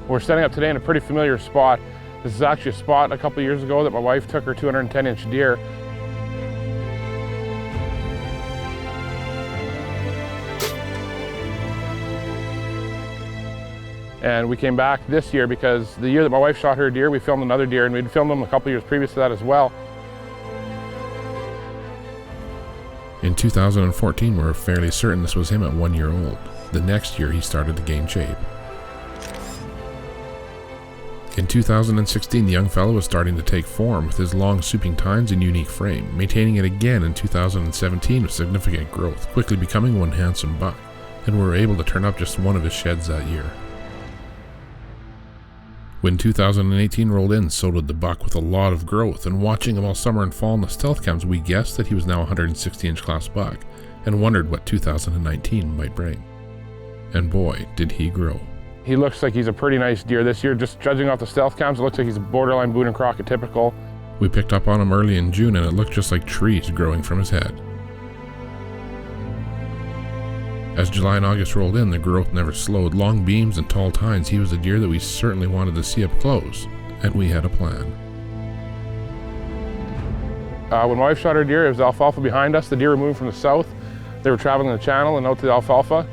We're setting up today in a pretty familiar spot. This is actually a spot a couple of years ago that my wife took her 210-inch deer. And we came back this year because the year that my wife shot her deer, we filmed another deer, and we'd filmed them a couple of years previous to that as well. In 2014, we were fairly certain this was him at 1 year old. The next year, he started to gain shape. In 2016, the young fellow was starting to take form with his long swooping tines and unique frame, maintaining it again in 2017 with significant growth, quickly becoming one handsome buck, and we were able to turn up just one of his sheds that year. When 2018 rolled in, so did the buck with a lot of growth, and watching him all summer and fall in the stealth cams, we guessed that he was now a 160-inch class buck, and wondered what 2019 might bring. And boy, did he grow. He looks like he's a pretty nice deer this year. Just judging off the stealth cams, it looks like he's a borderline Boone and Crockett typical. We picked up on him early in June, and it looked just like trees growing from his head. As July and August rolled in, the growth never slowed. Long beams and tall tines, he was a deer that we certainly wanted to see up close, and we had a plan. When my wife shot her deer, it was alfalfa behind us. The deer were moving from the south. They were traveling the channel and out to the alfalfa.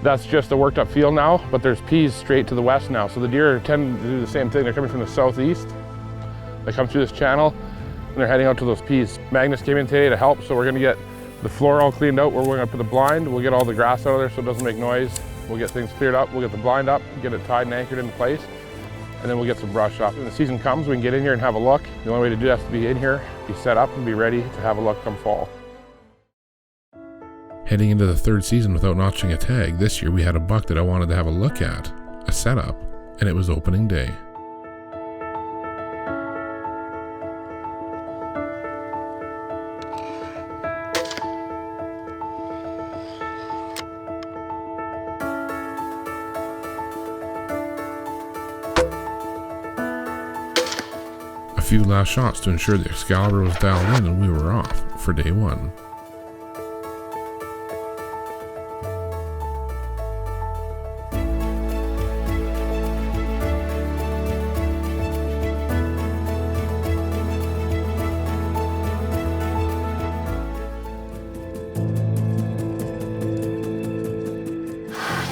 That's just a worked up field now, but there's peas straight to the west now. So the deer tend to do the same thing. They're coming from the southeast. They come through this channel and they're heading out to those peas. Magnus came in today to help, so we're gonna get the floor all cleaned out where we're gonna put the blind. We'll get all the grass out of there so it doesn't make noise. We'll get things cleared up. We'll get the blind up, get it tied and anchored into place, and then we'll get some brush up. When the season comes, we can get in here and have a look. The only way to do that is to be in here, be set up, and be ready to have a look come fall. Heading into the third season without notching a tag, this year we had a buck that I wanted to have a look at, a setup, and it was opening day. A few last shots to ensure the Excalibur was dialed in, and we were off for day one.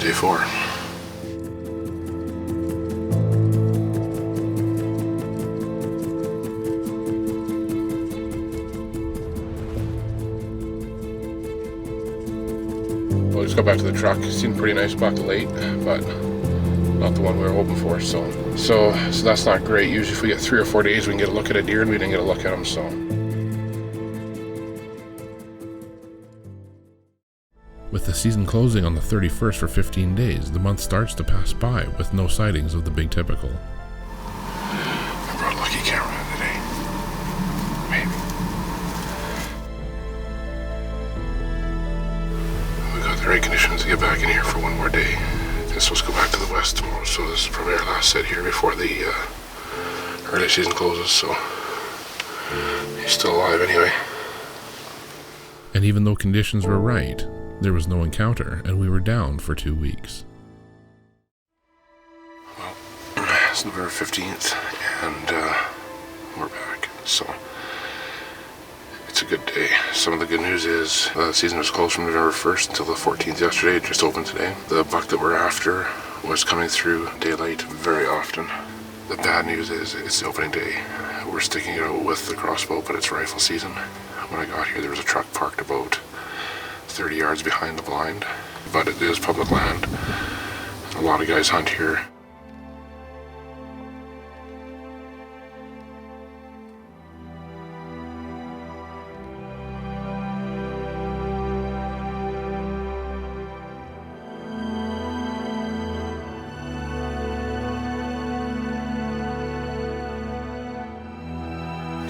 Day 4. Well, just got back to the truck. Seen a pretty nice buck late, but not the one we were hoping for. So that's not great. Usually, if we get 3 or 4 days, we can get a look at a deer, and we didn't get a look at him. So. With the season closing on the 31st for 15 days, the month starts to pass by with no sightings of the big typical. I brought a lucky camera today. Maybe. We got the right conditions to get back in here for one more day. It's supposed to go back to the west tomorrow, so this is probably our last set here before the early season closes, so he's still alive anyway. And even though conditions were right, there was no encounter, and we were down for 2 weeks. Well, it's November 15th, and we're back, so it's a good day. Some of the good news is the season was closed from November 1st until the 14th yesterday. It just opened today. The buck that we're after was coming through daylight very often. The bad news is it's the opening day. We're sticking it out with the crossbow, but it's rifle season. When I got here, there was a truck parked about 30 yards behind the blind, but it is public land. A lot of guys hunt here.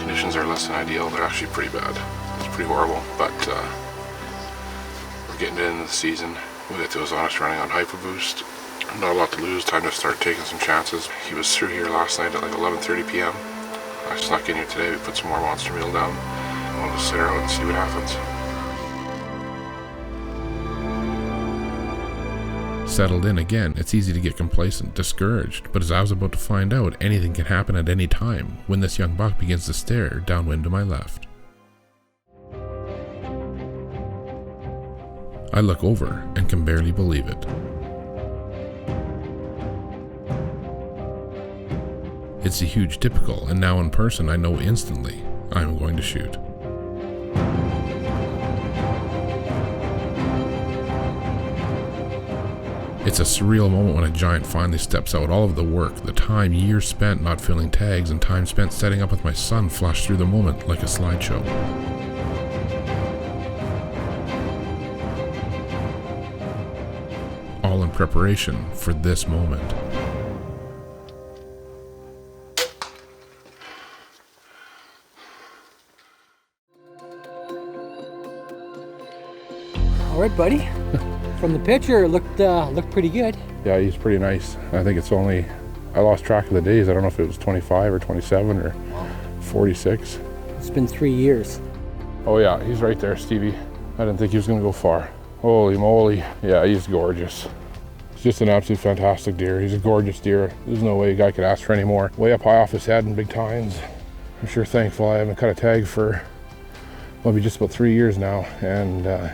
Conditions are less than ideal. They're actually pretty bad. It's pretty horrible, but we're getting into the season. We got those honest running on Hyper Boost. Not a lot to lose. Time to start taking some chances. He was through here last night at like 11:30 p.m. I snuck in here today. We put some more monster meal down. I wanted to sit around and see what happens. Settled in again, it's easy to get complacent, discouraged, but as I was about to find out, anything can happen at any time when this young buck begins to stare downwind to my left. I look over and can barely believe it. It's a huge typical, and now in person I know instantly I'm going to shoot. It's a surreal moment when a giant finally steps out. All of the work, the time, years spent not filling tags, and time spent setting up with my son flash through the moment like a slideshow. All in preparation for this moment. All right, buddy. From the picture, it looked pretty good. Yeah, he's pretty nice. I think it's only, I lost track of the days. I don't know if it was 25 or 27 or 46. It's been 3 years. Oh yeah, he's right there, Stevie. I didn't think he was gonna go far. Holy moly. Yeah, he's gorgeous. He's just an absolute fantastic deer. He's a gorgeous deer. There's no way a guy could ask for any more. Way up high off his head in big tines. I'm sure thankful I haven't cut a tag for maybe just about 3 years now, and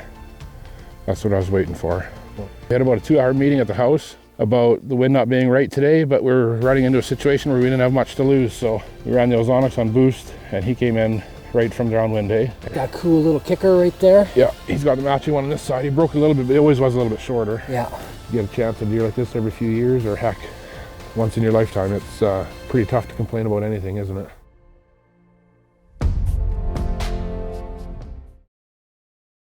that's what I was waiting for. We had about a 2-hour meeting at the house about the wind not being right today, but we're running into a situation where we didn't have much to lose, so we ran the ozonics on boost, and he came in right from downwind day. Got a cool little kicker right there. Yeah, he's got the matching one on this side. He broke a little bit, but it always was a little bit shorter. Yeah. You get a chance at a deer like this every few years, or heck, once in your lifetime. It's pretty tough to complain about anything, isn't it?